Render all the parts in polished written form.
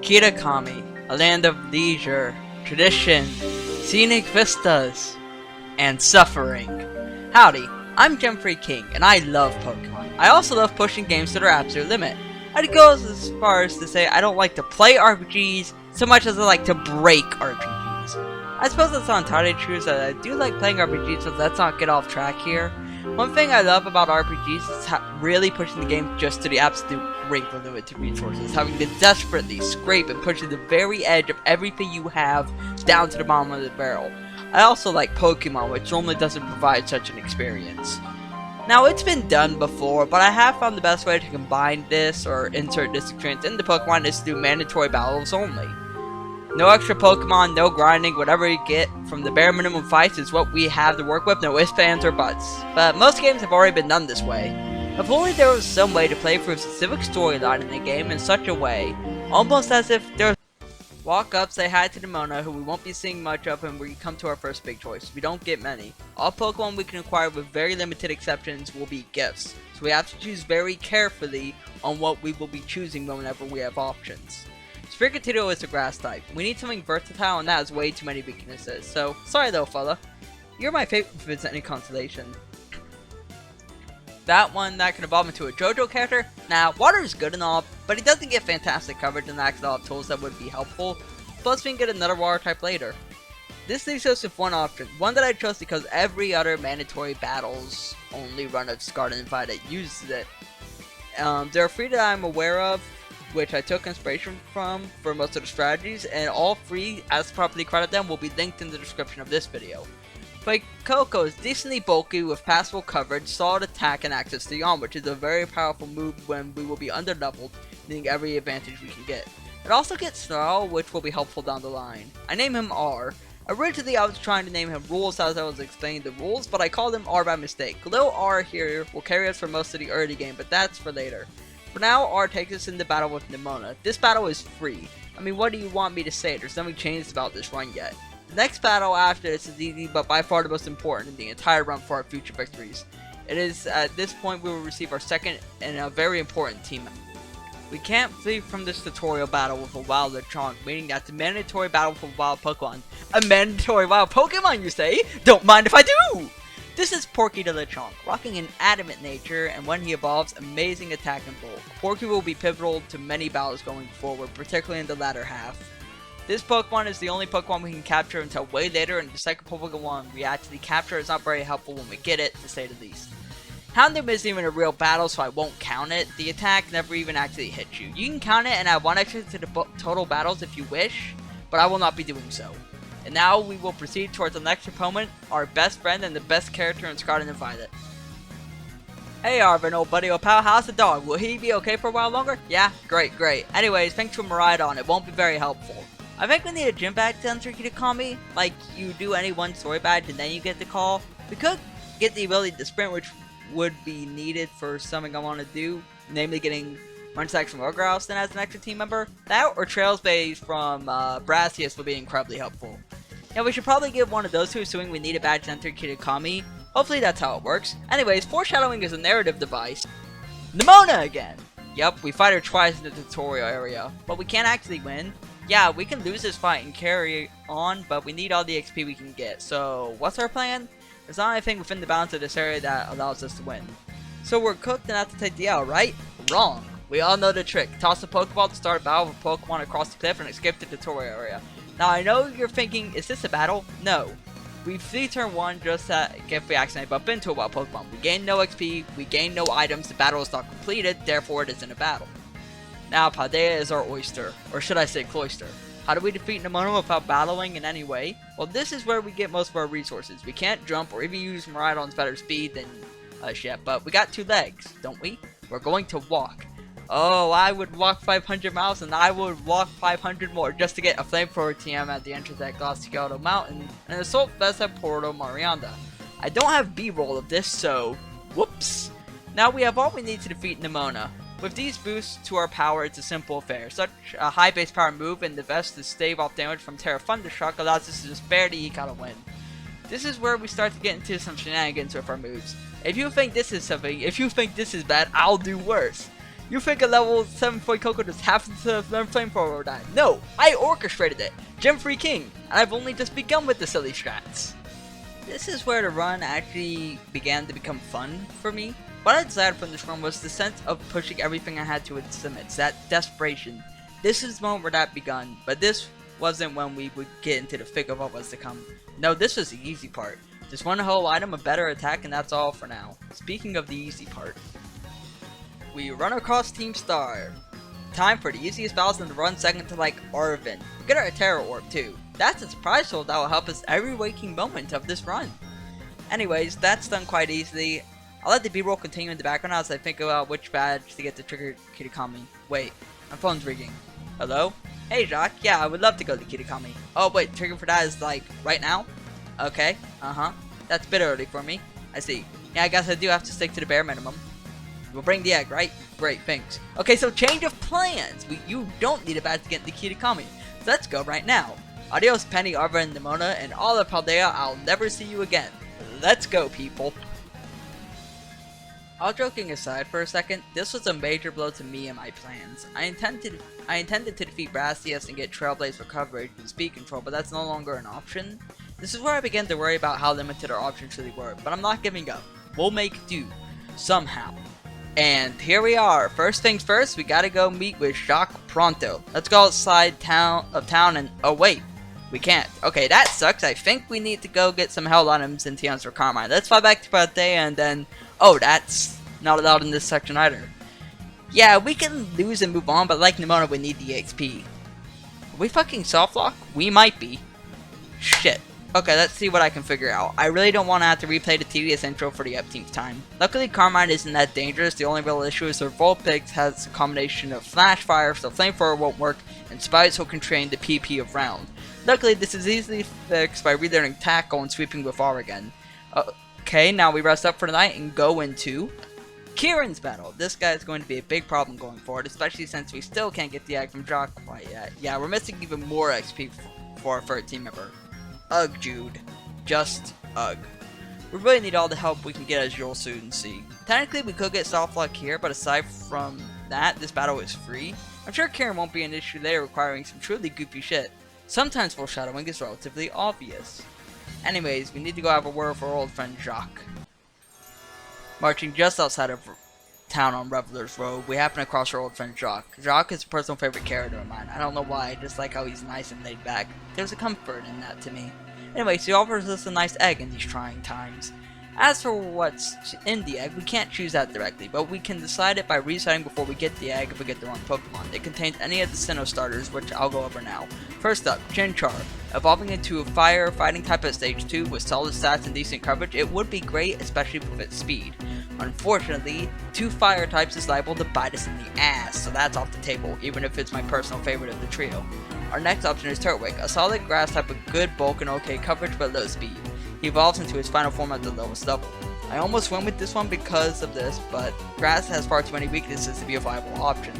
Kitakami, a land of leisure, tradition, scenic vistas, and suffering. Howdy, I'm Jeffrey King, and I love Pokemon. I also love pushing games to their absolute limit. I'd go as far as to say I don't like to play RPGs so much as I like to break RPGs. I suppose that's not entirely true, as I do like playing RPGs, so let's not get off track here. One thing I love about RPGs is really pushing the game just to the absolute brink of limited resources, having to desperately scrape and push to the very edge of everything you have down to the bottom of the barrel. I also like Pokemon, which normally doesn't provide such an experience. Now, it's been done before, but I have found the best way to combine this or insert this experience into Pokemon is through mandatory battles only. No extra Pokemon, no grinding, whatever you get from the bare minimum fights is what we have to work with, no ifs, ands, or buts. But most games have already been done this way. If only there was some way to play through a specific storyline in the game in such a way, almost as if there's walk up, say hi to Nimona, who we won't be seeing much of, and we come to our first big choice. We don't get many. All Pokemon we can acquire, with very limited exceptions, will be gifts. So we have to choose very carefully on what we will be choosing whenever we have options. Sprigatito is a grass type. We need something versatile, and that has way too many weaknesses. So, sorry though, fella. You're my favorite if it's any consolation. That one that can evolve into a JoJo character? Now, water is good and all, but he doesn't get fantastic coverage and lacks a lot of tools that would be helpful. Plus, we can get another water type later. This leaves us with one option, one that I chose because every other mandatory battles only run of Scarlet and Violet uses it. There are 3 that I'm aware of, which I took inspiration from for most of the strategies, and all 3, as properly credited them, will be linked in the description of this video. But Koko is decently bulky with passable coverage, solid attack, and access to Yawn, which is a very powerful move when we will be underleveled, needing every advantage we can get. It also gets Snarl, which will be helpful down the line. I name him R. Originally I was trying to name him Rules as I was explaining the rules, but I called him R by mistake. Little R here will carry us for most of the early game, but that's for later. For now, R takes us into battle with Nimona. This battle is free. I mean, what do you want me to say? There's nothing changed about this run yet. The next battle after this is easy, but by far the most important in the entire run for our future victories. It is at this point we will receive our second and a very important team. We can't flee from this tutorial battle with a wild Lechonk, meaning that's a mandatory battle for wild Pokemon. A mandatory wild Pokemon, you say? Don't mind if I do! This is Porky the Lechonk, rocking an adamant nature, and when he evolves, amazing attack and bulk. Porky will be pivotal to many battles going forward, particularly in the latter half. This Pokemon is the only Pokemon we can capture until way later, and the second Pokemon we actually capture is not very helpful when we get it, to say the least. Houndoom isn't even a real battle, so I won't count it. The attack never even actually hits you. You can count it and add 1 extra to the total battles if you wish, but I will not be doing so. And now we will proceed towards the next opponent, our best friend and the best character in Scarlet and Violet. Hey Arvin, old buddy, old pal, how's the dog? Will he be okay for a while longer? Yeah? Great. Anyways, thanks for Miraidon, it won't be very helpful. I think we need a gym badge to enter Kitakami, like you do any one story badge and then you get the call. We could get the ability to sprint, which would be needed for something I want to do, namely getting Munchlax from Ogrehouse as an extra team member. That or Trails Base from Brassius would be incredibly helpful. Yeah, we should probably get one of those two, assuming we need a badge to enter Kitakami. Hopefully that's how it works. Anyways, foreshadowing is a narrative device. Nimona again! Yep, we fight her twice in the tutorial area, but we can't actually win. Yeah, we can lose this fight and carry on, but we need all the XP we can get. So, what's our plan? There's not anything within the bounds of this area that allows us to win. So we're cooked and have to take the L, right? Wrong. We all know the trick. Toss a Pokeball to start a battle with Pokemon across the cliff and escape the tutorial area. Now I know you're thinking, is this a battle? No. We flee turn 1 just if we accidentally bump into a wild Pokemon. We gain no XP, we gain no items, the battle is not completed, therefore it isn't a battle. Now Paldea is our oyster, or should I say cloister. How do we defeat Nimona without battling in any way? Well, this is where we get most of our resources. We can't jump or even use Miraidon's better speed than us yet, but we got 2 legs, don't we? We're going to walk. Oh, I would walk 500 miles and I would walk 500 more just to get a flamethrower TM at the entrance at Glaciato Mountain and an assault vest at Porto Marianda. I don't have B-roll of this, so whoops. Now we have all we need to defeat Nimona. With these boosts to our power, it's a simple affair. Such a high base power move and the vest to stave off damage from Terra Thundershock allows us to just barely eke out a win. This is where we start to get into some shenanigans with our moves. If you think this is something, if you think this is bad, I'll do worse. You think a level 7 Foy Coco just happens to learn Flamethrower or that? No, I orchestrated it. Gem Free King, and I've only just begun with the silly strats. This is where the run actually began to become fun for me. What I desired from this run was the sense of pushing everything I had to its limits, that desperation. This is the moment where that begun, but this wasn't when we would get into the thick of what was to come. No, this was the easy part. Just one whole item, a better attack, and that's all for now. Speaking of the easy part, we run across Team Star. Time for the easiest battles in the run, second to like Arvin. Get our Terror Orb too. That's a surprise tool that will help us every waking moment of this run. Anyways, that's done quite easily. I'll let the B-roll continue in the background as I think about which badge to get to trigger Kitakami. Wait, my phone's ringing. Hello? Hey Jacques, yeah, I would love to go to Kitakami. Oh wait, trigger for that is like, right now? Okay, that's a bit early for me. I see. Yeah, I guess I do have to stick to the bare minimum. We'll bring the egg, right? Great, thanks. Okay, so change of plans! You don't need a badge to get into Kitakami. So let's go right now. Adios Penny, Arva, and Nimona, and all of Paldea, I'll never see you again. Let's go, people. All joking aside for a second, this was a major blow to me and my plans. I intended to defeat Brassius and get Trailblaze for coverage and speed control, but that's no longer an option. This is where I began to worry about how limited our options really were, but I'm not giving up. We'll make do. Somehow. And here we are. First things first, we gotta go meet with Jacques pronto. Let's go outside town and oh wait, we can't. Okay, that sucks. I think we need to go get some held items in Tian's for Carmine. Let's fly back to Paldea and then oh, that's not allowed in this section either. Yeah, we can lose and move on, but like Nimona, we need the XP. Are we fucking soft lock? We might be. Shit. Okay, let's see what I can figure out. I really don't want to have to replay the tedious intro for the upteenth time. Luckily, Carmine isn't that dangerous. The only real issue is their Vulpix has a combination of Flash Fire, so Flamethrower won't work, and Spite so constrain the PP of Round. Luckily, this is easily fixed by relearning Tackle and sweeping with R again. Okay, now we rest up for the night and go into Kieran's battle. This guy is going to be a big problem going forward, especially since we still can't get the egg from Jock quite yet. Yeah, we're missing even more XP for our third team member. Ugh, Jude. Just ugh. We really need all the help we can get, as you'll soon see. Technically, we could get soft lock here, but aside from that, this battle is free. I'm sure Kieran won't be an issue later requiring some truly goofy shit. Sometimes foreshadowing is relatively obvious. Anyways, we need to go have a word with our old friend Jacques. Marching just outside of town on Reveler's Road, we happen across our old friend Jacques. Jacques is a personal favorite character of mine. I don't know why, I just like how he's nice and laid back. There's a comfort in that to me. Anyways, he offers us a nice egg in these trying times. As for what's in the egg, we can't choose that directly, but we can decide it by resetting before we get the egg if we get the wrong Pokemon. It contains any of the Sinnoh starters, which I'll go over now. First up, Chinchar. Evolving into a fire fighting type at stage 2 with solid stats and decent coverage, it would be great, especially with its speed. Unfortunately, 2 fire types is liable to bite us in the ass, so that's off the table, even if it's my personal favorite of the trio. Our next option is Turtwig, a solid grass type with good bulk and okay coverage but low speed. He evolves into his final form at the lowest level. I almost went with this one because of this, but grass has far too many weaknesses to be a viable option.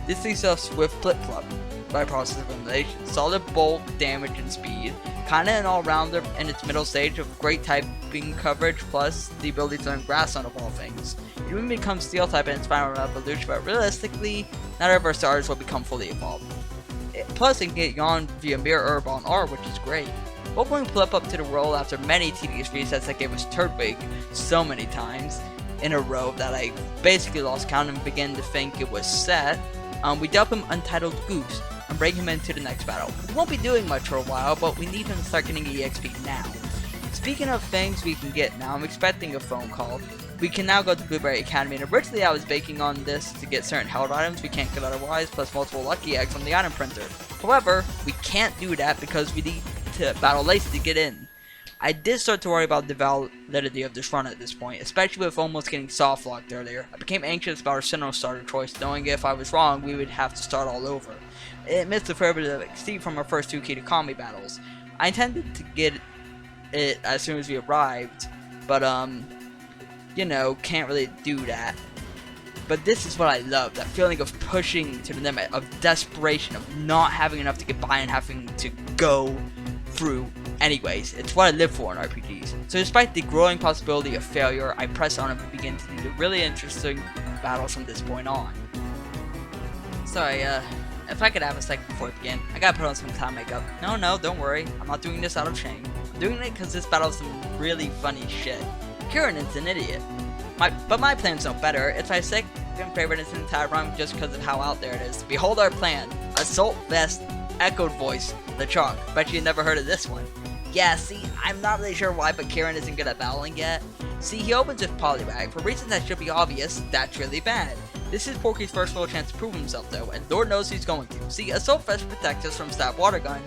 This leaves us with Flip-Flop, by process of elimination. Solid bulk, damage, and speed. Kinda an all-rounder in its middle stage of great typing coverage plus the ability to learn grass on of all things. It even becomes steel type in its final evolution, but realistically, not all of our starters will become fully evolved. Plus, it can get yawned via Mirror Herb on R, which is great. We'll bring Flip up to the role after many tedious resets that gave us Turtwig so many times in a row that I basically lost count and began to think it was set. We dub him Untitled Goose and bring him into the next battle. We won't be doing much for a while, but we need him to start getting EXP now. Speaking of things we can get now, I'm expecting a phone call. We can now go to Blueberry Academy, and originally I was banking on this to get certain held items we can't get otherwise, plus multiple lucky eggs from the item printer. However, we can't do that because we need to battle Lacey to get in. I did start to worry about the validity of this run at this point, especially with almost getting soft locked earlier. I became anxious about our Sinnoh starter choice, knowing if I was wrong, we would have to start all over. It missed a fair bit of XP from our first 2 Kitakami battles. I intended to get it as soon as we arrived, but you know, can't really do that. But this is what I love, that feeling of pushing to the limit, of desperation, of not having enough to get by and having to go through anyways. It's what I live for in RPGs. So despite the growing possibility of failure, I press on and begin to do the really interesting battles from this point on. Sorry, if I could have a second before it began, I gotta put on some clown makeup. No, don't worry. I'm not doing this out of shame. I'm doing it because this battle's some really funny shit. Kieran is an idiot. But my plan's no better. It's my second favorite in this entire run just because of how out there it is. Behold our plan. Assault Vest, Echoed Voice, the Chalk. Bet you never heard of this one. Yeah, see, I'm not really sure why, but Kieran isn't good at battling yet. See, he opens with Poliwag. For reasons that should be obvious, that's really bad. This is Porky's first little chance to prove himself though, and Lord knows he's going to. See, Assault Vest protects us from Stab Water Gun,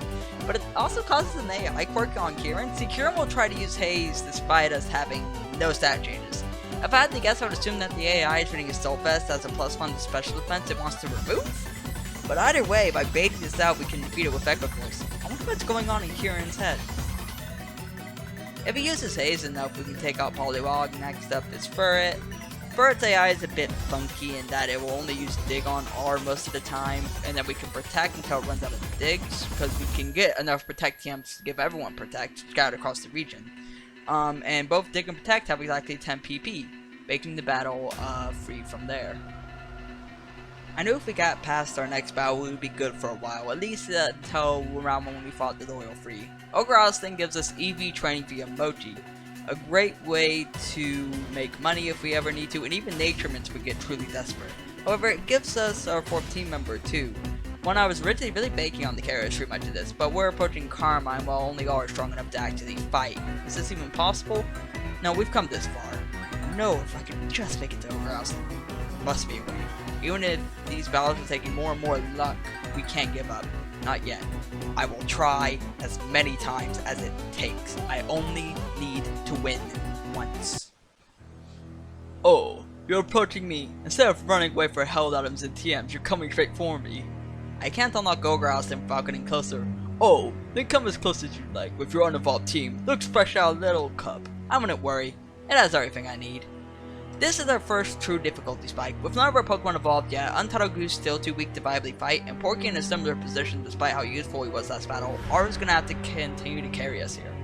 but it also causes an AI quirk on Kieran. See, Kieran will try to use Haze despite us having no stat changes. If I had to guess, I would assume that the AI is reading Assault Vest as a +1 to special defense it wants to remove. But either way, by baiting this out, we can defeat it with Echo Voice. I wonder what's going on in Kieran's head. If he uses Haze enough, we can take out Poliwag. Next up is Furret. Furret's AI is a bit funky in that it will only use Dig on R most of the time, and then we can Protect until it runs out of Digs, because we can get enough Protect TMs to give everyone Protect, scattered across the region. And both Dig and Protect have exactly 10 PP, making the battle free from there. I knew if we got past our next battle, we would be good for a while, at least until around when we fought the Loyal Free. Ogre Austin gives us EV training via Mochi, a great way to make money if we ever need to, and even Naturements if we get truly desperate. However, it gives us our 4th team member too. One I was originally really banking on the carriers for much of this, but we're approaching Carmine while only all are strong enough to actually fight. Is this even possible? No, we've come this far. No, if I could just make it to Ogre Austin. Must be a way. Even if these battles are taking more and more luck, we can't give up. Not yet. I will try as many times as it takes. I only need to win once. Oh, you're approaching me. Instead of running away for held items and TMs, you're coming straight for me. I can't unlock Ogre Austin without getting closer. Oh, then come as close as you like with your unevolved team. Looks fresh out of little cup. I wouldn't worry. It has everything I need. This is our first true difficulty spike. With none of our Pokemon evolved yet, Untitled Goose still too weak to viably fight, and Porky in a similar position despite how useful he was last battle, R is gonna have to continue to carry us here.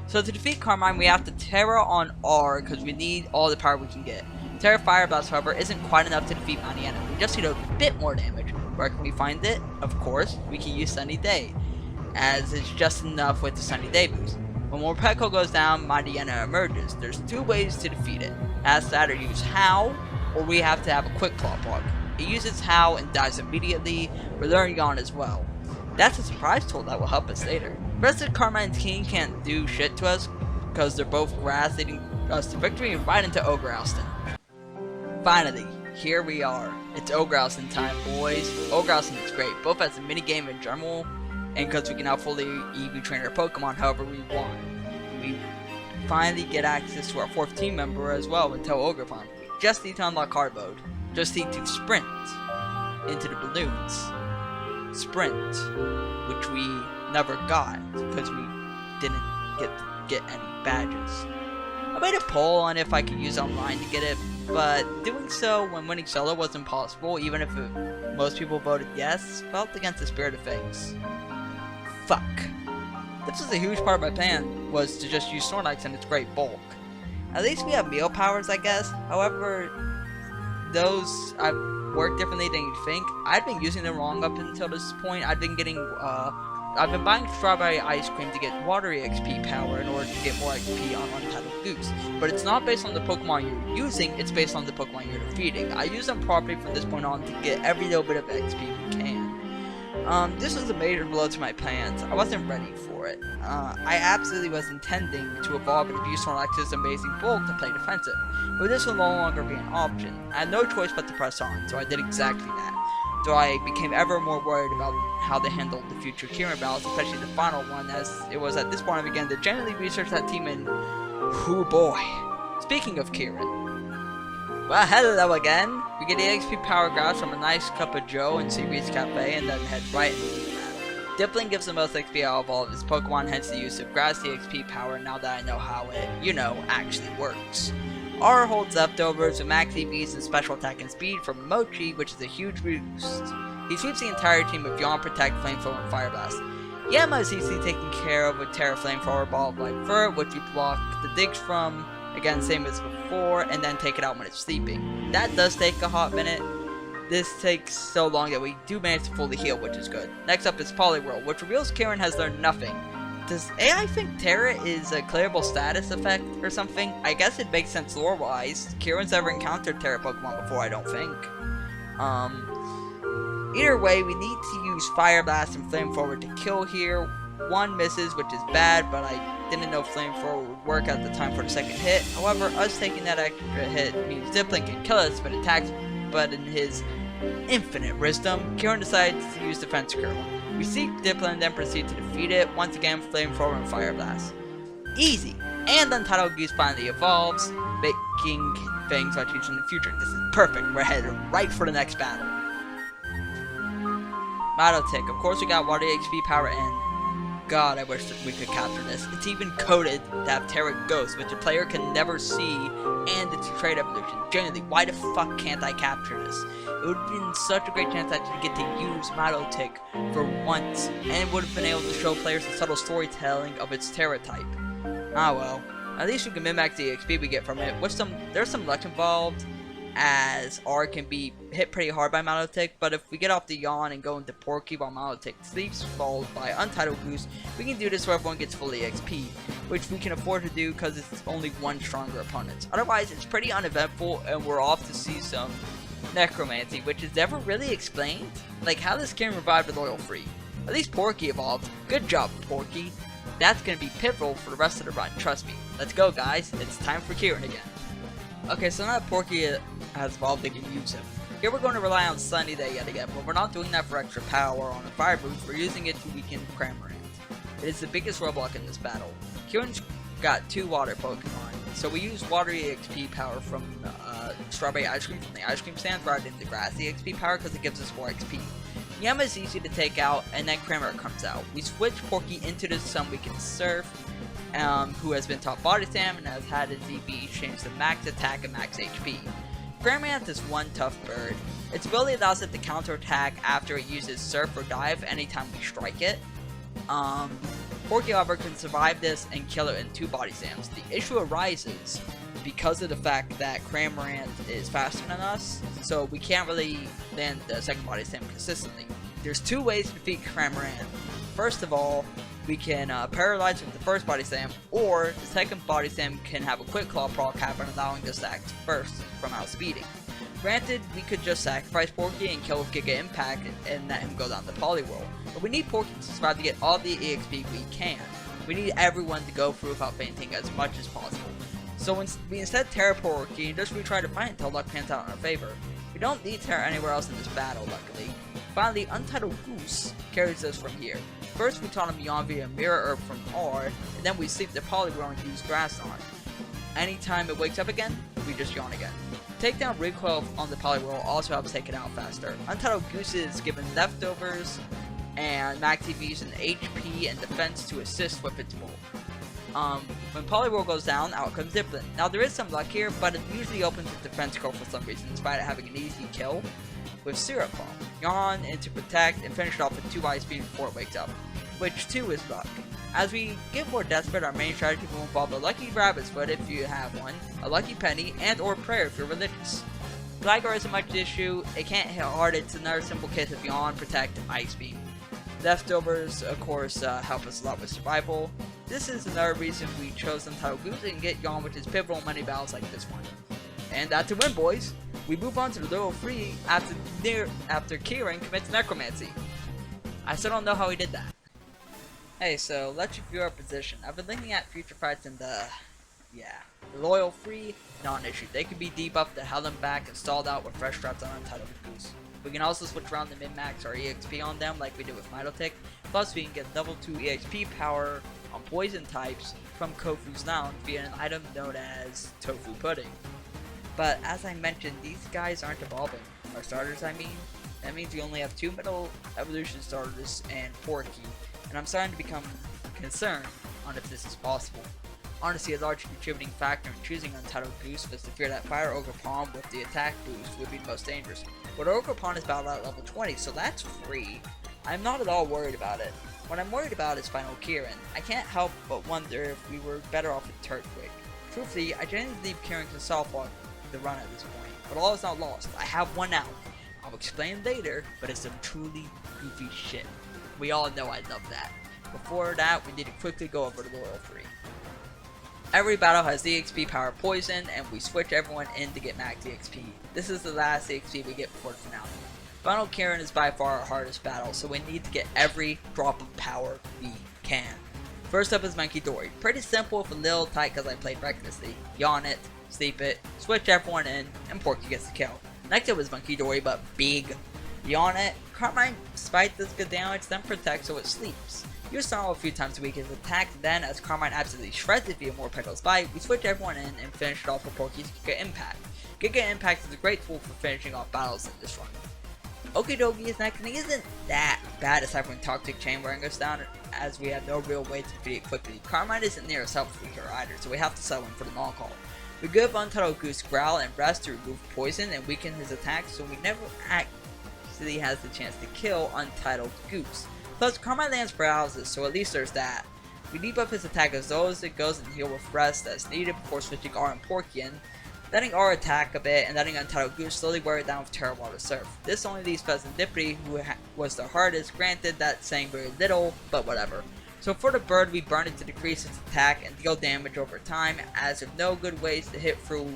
So to defeat Carmine, we have to Terra on R because we need all the power we can get. Terra Fire Blast, however, isn't quite enough to defeat Maniana. We just need a bit more damage. Where can we find it? Of course, we can use Sunny Day, as it's just enough with the Sunny Day boost. When Morpeko goes down, Mariana emerges. There's 2 ways to defeat it. It has to either use Howl, or we have to have a Quick Claw block. It uses Howl and dies immediately, with Yawn as well. That's a surprise tool that will help us later. The rest of Carmine's team can't do shit to us, because they're both grass, leading us to victory and right into Ogre Austin. Finally, here we are. It's Ogre Austin time, boys. Ogre Austin is great, both as a minigame in general, and because we can now fully EV train our Pokemon however we want. We finally get access to our 4th team member as well until Ogre Farm. We just need to unlock hard mode. Just need to sprint into the balloons. Sprint, which we never got because we didn't get any badges. I made a poll on if I could use online to get it, but doing so when winning solo was impossible, even if most people voted yes, felt against the spirit of things. Fuck. This was a huge part of my plan, was to just use Snorlax in its great bulk. At least we have meal powers, I guess. However, those I've worked differently than you'd think. I'd been using them wrong up until this point. I've been buying strawberry ice cream to get water EXP power in order to get more XP on Untitled Goose. But it's not based on the Pokemon you're using, it's based on the Pokemon you're defeating. I use them properly from this point on to get every little bit of XP we can. This was a major blow to my plans. I wasn't ready for it. I absolutely was intending to evolve and abuse Snorlax's amazing bulk to play defensive, but this will no longer be an option. I had no choice but to press on, so I did exactly that. Though I became ever more worried about how they handled the future Kieran battles, especially the final one, as it was at this point I began to generally research that team and whoo boy. Speaking of Kieran, well, hello again. We get EXP power graphs from a nice cup of Joe in Seaweed's Cafe and then head right into the battle. Dipling gives the most XP out of all of his Pokemon, hence the use of Grass EXP power now that I know how it, actually works. R holds leftovers with max EVs and special attack and speed from Mochi, which is a huge boost. He sweeps the entire team with Yawn, Protect, Flamethrower, and Fire Blast. Yama is easily taken care of with Terra Flamethrower, Ball of Light Fur, which we block the digs from, again same as before, and then take it out when it's sleeping. That does take a hot minute, This takes so long that we do manage to fully heal, which is good. Next up is Poliwhirl, which reveals Kieran has learned nothing. Does AI think Terra is a clearable status effect or something? I guess it makes sense lore-wise. Kieran's never encountered Terra Pokemon before, I don't think. Either way, we need to use Fire Blast and Flamethrower to kill here. One misses, which is bad, but I didn't know Flamethrower would work at the time for the second hit. However, us taking that extra hit means Dipplin can kill us, but attacks. But in his infinite wisdom, Kieran decides to use Defense Curl. We seek Dipplin and then proceed to defeat it. Once again, Flamethrower and Fire Blast. Easy! And Untitled Goose finally evolves, making things much easier in the future. This is perfect. We're headed right for the next battle. Tick. Of course, we got Water XP power in. God, I wish that we could capture this. It's even coded to have Terra Ghost, which a player can never see, and it's a trait evolution. Genuinely, why the fuck can't I capture this? It would have been such a great chance to actually get to use Tick for once, and would have been able to show players the subtle storytelling of its Terra type. Ah well, at least we can min-max the XP we get from it. There's some luck involved, as R can be hit pretty hard by Tick, but if we get off the Yawn and go into Porky while Tick sleeps, followed by Untitled Goose, we can do this so everyone gets fully XP, which we can afford to do because it's only one stronger opponent. Otherwise, it's pretty uneventful, and we're off to see some Necromancy, which is never really explained. Like, how this can revive with oil free. At least Porky evolved. Good job, Porky. That's going to be pivotal for the rest of the run, trust me. Let's go, guys. It's time for Kieran again. Okay, so now that Porky has evolved, they can use him. Here we're going to rely on Sunny Day yet again, but we're not doing that for extra power on a fire boost, we're using it to weaken Cramorant. It is the biggest roadblock in this battle. Kieran's got 2 water Pokemon, so we use water EXP power from Strawberry Ice Cream from the ice cream stand rather than the grass EXP power because it gives us more XP. Yama is easy to take out, and then Cramorant comes out. We switch Porky into the Sun Weakened Surf, who has been taught Body Slam and has had his EV changed to max attack and max HP. Cramorant is one tough bird. Its ability allows it to counterattack after it uses Surf or Dive anytime we strike it. Porky, however, can survive this and kill it in 2 Body Slams. The issue arises because of the fact that Cramorant is faster than us, so we can't really land the second Body Slam consistently. There's 2 ways to defeat Cramorant. First of all, we can paralyze with the first Body Slam, or the second Body Slam can have a Quick Claw proc happen, allowing us to act first from outspeeding. Granted, we could just sacrifice Porky and kill with Giga Impact and let him go down the Poliwhirl, but we need Porky to survive to get all the EXP we can. We need everyone to go through without fainting as much as possible. So we instead Terra Porky and just retry to fight until luck pans out in our favor. We don't need Terra anywhere else in this battle, luckily. Finally, Untitled Goose carries us from here. First, we taught him Yawn via Mirror Herb from R, and then we sleep the Poliwhirl and use Grass on. Anytime it wakes up again, we just yawn again. Takedown recoil on the Poliwhirl also helps take it out faster. Untitled Goose is given leftovers, and Max TV using HP and defense to assist with its move. When Poliwhirl goes down, out comes Dipplin. Now there is some luck here, but it usually opens with defense curl for some reason, despite it having an easy kill with Syrup Bomb. Yawn into Protect and finish it off with 2 Ice Beam before it wakes up, which too is luck. As we get more desperate, our main strategy will involve a Lucky Rabbit's Foot if you have one, a Lucky Penny, and or Prayer if you're religious. Gligar isn't much issue, it can't hit hard, it's another simple case of Yawn, Protect, Ice Beam. Leftovers, of course, help us a lot with survival. This is another reason we chose Untitled Goose and get Yawn, which is pivotal in many battles like this one. And that's a win, boys! We move on to the level 3 after Kieran commits Necromancy. I still don't know how he did that. Hey, so let's review our position. I've been looking at future fights and the loyal free, non-issue. They can be debuffed to hell and back and stalled out with fresh traps on Untitled Goose. We can also switch around the min-max or EXP on them like we did with Tick. Plus we can get level 2 EXP power on poison types from Kofu's Lounge via an item known as Tofu Pudding. But as I mentioned, these guys aren't evolving. Our starters, I mean. That means we only have 2 middle evolution starters and Porky. And I'm starting to become concerned on if this is possible. Honestly, a large contributing factor in choosing Untitled Goose was the fear that Fire Ogerpon with the attack boost would be the most dangerous. But Ogerpon is battled at level 20, so that's free. I'm not at all worried about it. What I'm worried about is Final Kieran. I can't help but wonder if we were better off with Turtwig. Truthfully, I genuinely believe Kieran can softwalk the run at this point, but all is not lost. I have one out. I'll explain later, but it's some truly goofy shit. We all know I love that. Before that, we need to quickly go over the Loyal 3. Every battle has EXP power poison, and we switch everyone in to get max EXP. This is the last EXP we get before the finale. Final Kieran is by far our hardest battle, so we need to get every drop of power we can. First up is Monkey Dory. Pretty simple with a little tight because I played recklessly. Yawn it, sleep it, switch everyone in, and Porky gets the kill. Next up is Monkey Dory, but big. Yawn it, Carmine Spite does good damage, then protect so it sleeps. Use Snarl a few times a week as attack, then as Carmine absolutely shreds it via more Petals Bite, we switch everyone in and finish it off with Porky's Giga Impact. Giga Impact is a great tool for finishing off battles in this run. Okie Dokie is next, and he isn't that bad aside from Toxic Chain wearing us down, as we have no real way to defeat it quickly. Carmine isn't near as helpful here either, so we have to settle him for the long haul. We give Untitled Goose Growl and Rest to remove poison and weaken his attack, so we never actually has the chance to kill Untitled Goose. Plus, Carmine lands paralysis, so at least there's that. We deep up his attack as low as it goes and heal with Rest as needed before switching R and Porky in, letting R attack a bit and letting Untitled Goose slowly wear it down with Terra Water Surf. This only leaves Pheasantipity, who was the hardest, granted that's saying very little, but whatever. So for the bird, we burn it to decrease its attack and deal damage over time, as with no good ways to hit through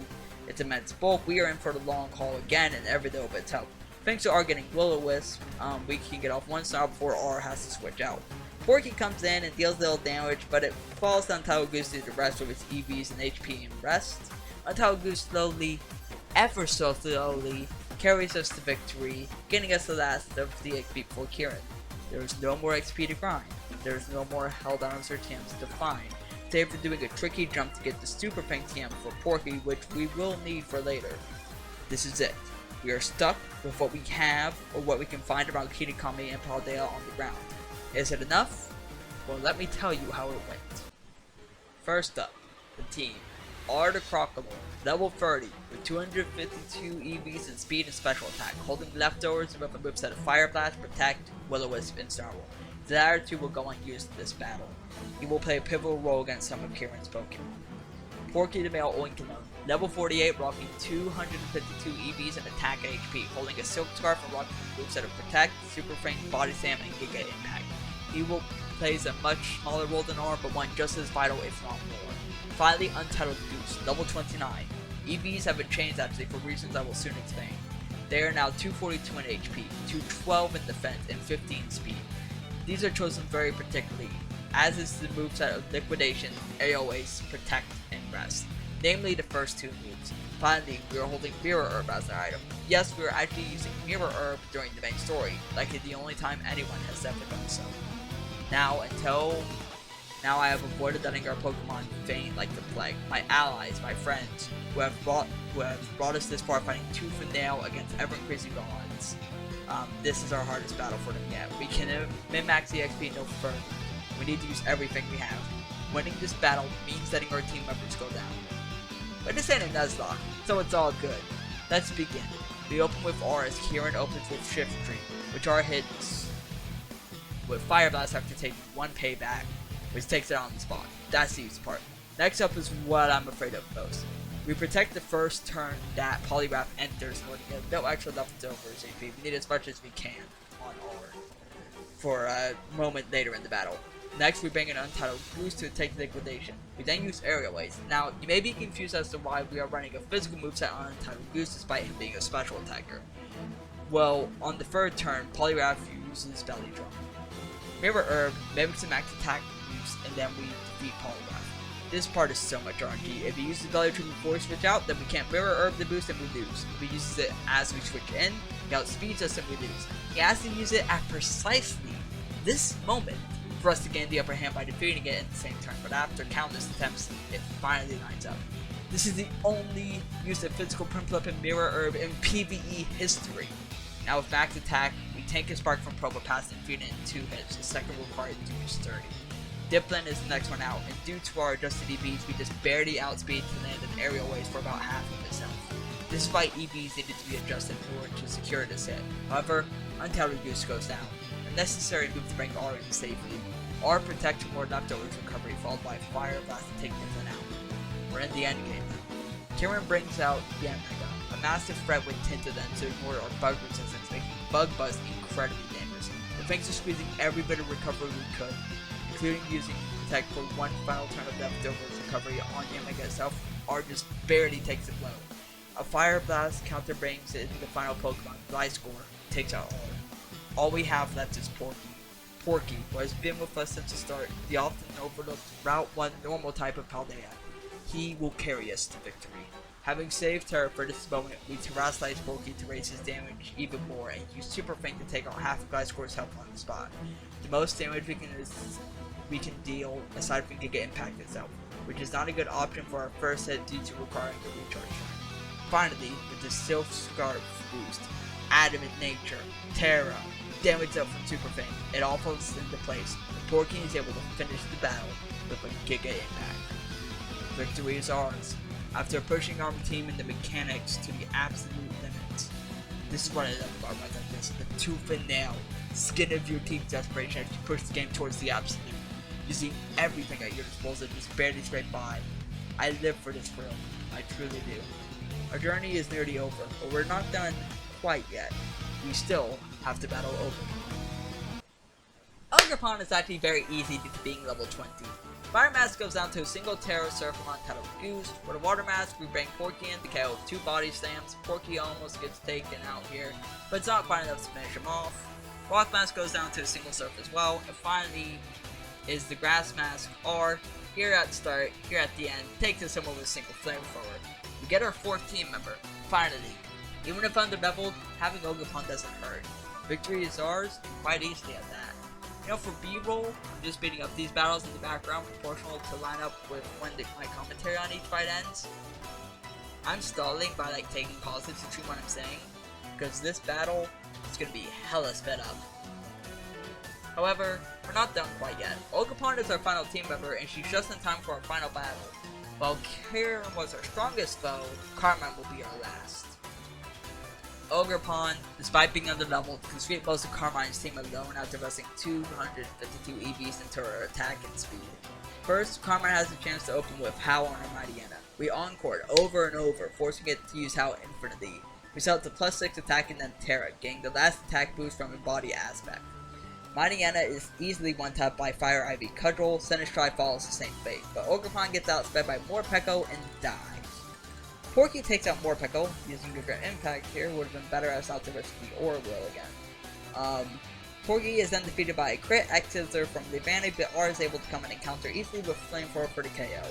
its immense bulk, we are in for the long haul again and every little bit's help. Thanks to R getting Will-O-Wisp, we can get off one star before R has to switch out. Porky comes in and deals little damage, but it falls to Untitled Goose due to rest with its EVs and HP and rest. Untitled Goose slowly, ever so slowly, carries us to victory, getting us the last of the XP before Kieran. There is no more XP to grind. There is no more held items or TMs to find, save for doing a tricky jump to get the Super Fang TM for Porky, which we will need for later. This is it. We are stuck with what we have or what we can find around Kitakami and Paldea on the ground. Is it enough? Well, let me tell you how it went. First up, the team. R the Crocodile, level 30, with 252 EVs and speed and special attack, holding leftovers with a moveset of Fire Blast, Protect, Will-O-Wisp, and Snarl. The latter two will go unused in this battle. He will play a pivotal role against some of Kieran's Pokemon. Porky the male Oinkologne, level 48, rocking 252 EVs and attack and HP, holding a Silk Scarf and rocking a moveset of Protect, Super Frame, Body Slam, and Giga Impact. He will plays a much smaller role than R, but one just as vital if not more. Finally, Untitled Goose, level 29. EVs have been changed actually for reasons I will soon explain. They are now 242 in HP, 212 in defense, and 15 speed. These are chosen very particularly, as is the moveset of Liquidation, Aerial Ace, Protect, and Rest. Namely the first two moves. Finally, we are holding Mirror Herb as an item. Yes, we are actually using Mirror Herb during the main story, likely the only time anyone has ever done so. Now I have avoided letting our Pokemon faint like the plague. My allies, my friends, who have brought us this far fighting tooth and nail against ever-increasing odds. This is our hardest battle for them yet. We can min-max EXP no further. We need to use everything we have. Winning this battle means letting our team members go down. But this ain't a Nuzlocke, so it's all good. Let's begin. We open with R as Kieran opens with Shift Tree, which R hits with Fire Blast after taking one payback, which takes it on the spot. That's the easy part. Next up is what I'm afraid of most. We protect the first turn that Poliwrath enters in order to get no extra leftovers AP. We need as much as we can on R for a moment later in the battle. Next, we bring an Untitled Goose to take Liquidation. We then use Aerial Ace. Now, you may be confused as to why we are running a physical moveset on Untitled Goose despite him being a special attacker. Well, on the third turn, Poliwrath uses Belly Drum. Mirror Herb mimics a max attack use, and then we defeat Poliwrath. This part is so much RNG. If he uses Belly Drum before we switch out, then we can't Mirror Herb the boost and we lose. If he uses it as we switch in, he outspeeds us and we lose. He has to use it at precisely this moment for us to gain the upper hand by defeating it in the same turn, but after countless attempts, it finally lines up. This is the only use of physical Prinplup and Mirror Herb in PvE history. Now with max attack, we tank a Spark from Probopass and feed it in 2 hits, the second required to use 30. Dipplin is the next one out, and due to our adjusted EVs, we just barely outspeed to land an Aerial Waste for about half of its health. This is why EVs needed to be adjusted in order to secure this hit. However, Untitled Goose goes down. A necessary move to bring R in safely. R protects more leftovers recovery, followed by Fire Blast to take Dipplin out. We're in the end game. Kieran brings out Yanmega. a massive threat with tinted them to ignore our bug resistance, making Bug Buzz incredibly dangerous. The Fangs are squeezing every bit of recovery we could, including using Protect for one final turn of leftovers recovery on Yamaga itself. Argus barely takes a blow. A Fire Blast counter brings in the final Pokemon, Gliscor, takes out all we have left is Porky. Porky, who has been with us since the start, the often overlooked Route 1 normal type of Paldea. He will carry us to victory. Having saved Terra for this moment, we terrestrialize Porky to raise his damage even more and use Super Fang to take out half of Gliscor's health on the spot. The most damage we can deal aside from Giga Impact itself, which is not a good option for our first hit due to requiring a recharge time. Finally, with the Silph Scarf boost, Adamant Nature, Terra, damage up from Super Fang, it all falls into place, and Porky is able to finish the battle with a Giga Impact. Victory is ours, after pushing our team and the mechanics to the absolute limits. This is what I love about runs like this, the tooth and nail, skin of your team's desperation as you push the game towards the absolute. Using everything at your disposal to just barely scrape by. I live for this thrill, I truly do. Our journey is nearly over, but we're not done quite yet. We still have to battle Ogerpon is actually very easy due to being level 20. Fire Mask goes down to a single Terra Surf on Title Goose. For the Water Mask, we bring Porky in to KO with 2 body slams. Porky almost gets taken out here, but it's not quite enough to finish him off. Rock Mask goes down to a single Surf as well, and finally is the Grass Mask, or here at the start, here at the end, takes us somewhere with a single Flamethrower. We get our 4th team member, finally. Even if underleveled, having Ogerpon doesn't hurt. Victory is ours, quite easily at that. You know, for B-roll, I'm just speeding up these battles in the background proportional to line up with when my commentary on each fight ends. I'm stalling by like taking pauses to treat what I'm saying, because this battle is going to be hella sped up. However, we're not done quite yet. Ogerpon is our final team member, and she's just in time for our final battle. While Karen was our strongest foe, Carmine will be our last. Ogerpon, despite being underleveled, can sweep most of Carmine's team alone after investing 252 EVs into her attack and speed. First, Carmine has a chance to open with Howl on her Mightyena. We encore it over and over, forcing it to use Howl infinitely. We sell it to +6 attack and then Terra, getting the last attack boost from a body aspect. Mightyena is easily one-tapped by Fire Ivy Cudgel, Sinistry follows the same fate, but Ogerpon gets outsped by Morpeko and dies. Porky takes out Morpeko, using Giga Impact here, would have been better as not to risk the Aura Will again. Porky is then defeated by a crit X-Scissor from the advantage, but R is able to come in and counter easily with Flamethrower for the KO.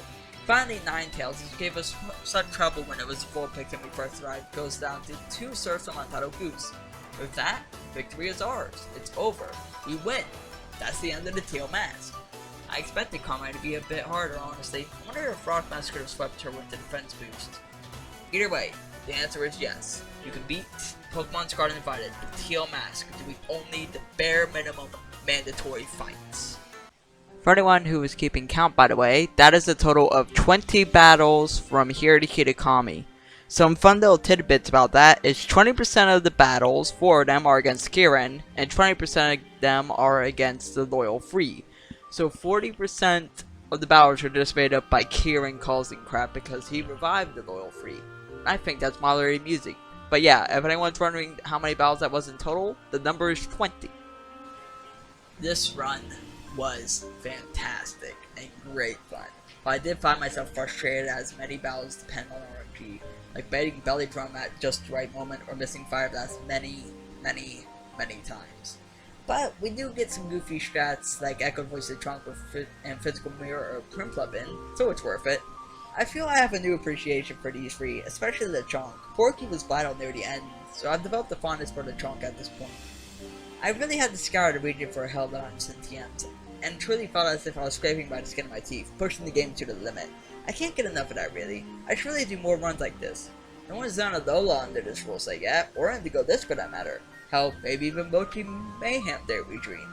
Finally, Ninetales, who gave us such trouble when it was a full pick when we first arrived, goes down to 2 Surfs on Title Goose. With that, victory is ours. It's over. We win. That's the end of the Teal Mask. I expected Carmine to be a bit harder, honestly. I wonder if Rock Mask could have swept her with the defense boost. Either way, the answer is yes. You can beat Pokemon Scarlet and Violet, the Teal Mask, doing only the bare minimum mandatory fights. For anyone who is keeping count, by the way, that is a total of 20 battles from here to Kitakami. Some fun little tidbits about that is 20% of the battles, 4 of them are against Kirin, and 20% of them are against the Loyal Free. So 40% of the battles are just made up by Kirin causing crap because he revived the Loyal Free. I think that's moderately amusing. But yeah, if anyone's wondering how many battles that was in total, the number is 20. This run was fantastic and great fun. But I did find myself frustrated as many battles depend on RNG, like baiting Belly Drum at just the right moment or missing Fire Blast many times. But we do get some goofy strats like Echo Voice of Trunk and Physical Mirror or Prinplup in, so it's worth it. I feel I have a new appreciation for these 3, especially the Chonk. Porky was vital near the end, so I've developed a fondness for the Chonk at this point. I really had to scour the region for a hell lot of Sentients, and truly felt as if I was scraping by the skin of my teeth, pushing the game to the limit. I can't get enough of that really. I should really do more runs like this. No one's done a Lola under this rule set yet, or Indigo Disc for that matter. Hell, maybe even Mochi Mayhem dare we dream.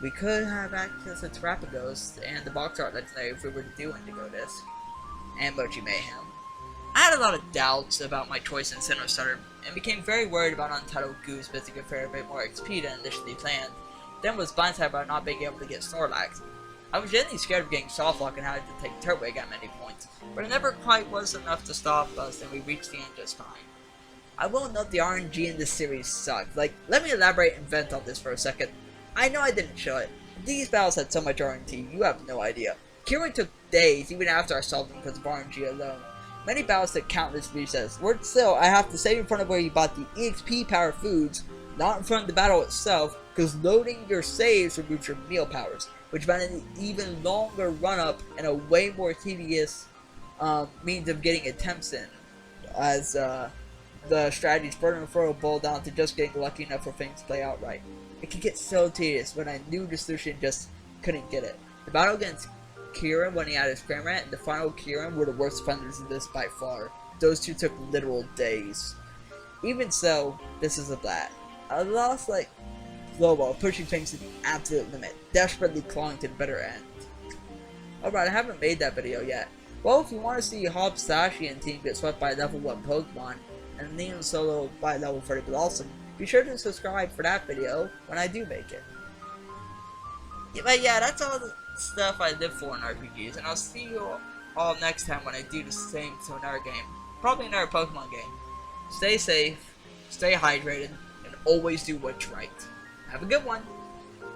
We could have access to Terrapagos and the box art legendary if we were to do Indigo Disc. And Mochi Mayhem. I had a lot of doubts about my choice in Sinnoh Starter, and became very worried about Untitled Goose missing a fair bit more XP than initially planned, then was blindsided by not being able to get Snorlax. I was genuinely scared of getting Softlock and having to take Turtwig at many points, but it never quite was enough to stop us and we reached the end just fine. I will note the RNG in this series sucked. Like, let me elaborate and vent on this for a second. I know I didn't show it. These battles had so much RNG, you have no idea. KOing took days even after I solved them because of RNG alone. Many battles took countless resets. Worse still, I have to save in front of where you bought the EXP power foods, not in front of the battle itself, because loading your saves removes your meal powers, which meant an even longer run up and a way more tedious means of getting attempts in, as the strategies further and further boil down to just getting lucky enough for things to play out right. It can get so tedious when I knew the solution just couldn't get it. The battle against Kieran when he had his Cramorant and the final Kieran were the worst offenders in this by far. Those two took literal days. Even so, this is a blast. I lost like Global, pushing things to the absolute limit, desperately clawing to the better end. Alright, I haven't made that video yet. Well, if you want to see Hob, Sashi, and team get swept by level 1 Pokemon, and Neon solo by level 30 but awesome, be sure to subscribe for that video when I do make it. Yeah, but yeah, that's all the stuff I live for in RPGs, and I'll see you all next time when I do the same to another game. Probably another Pokemon game. Stay safe, stay hydrated, and always do what's right. Have a good one!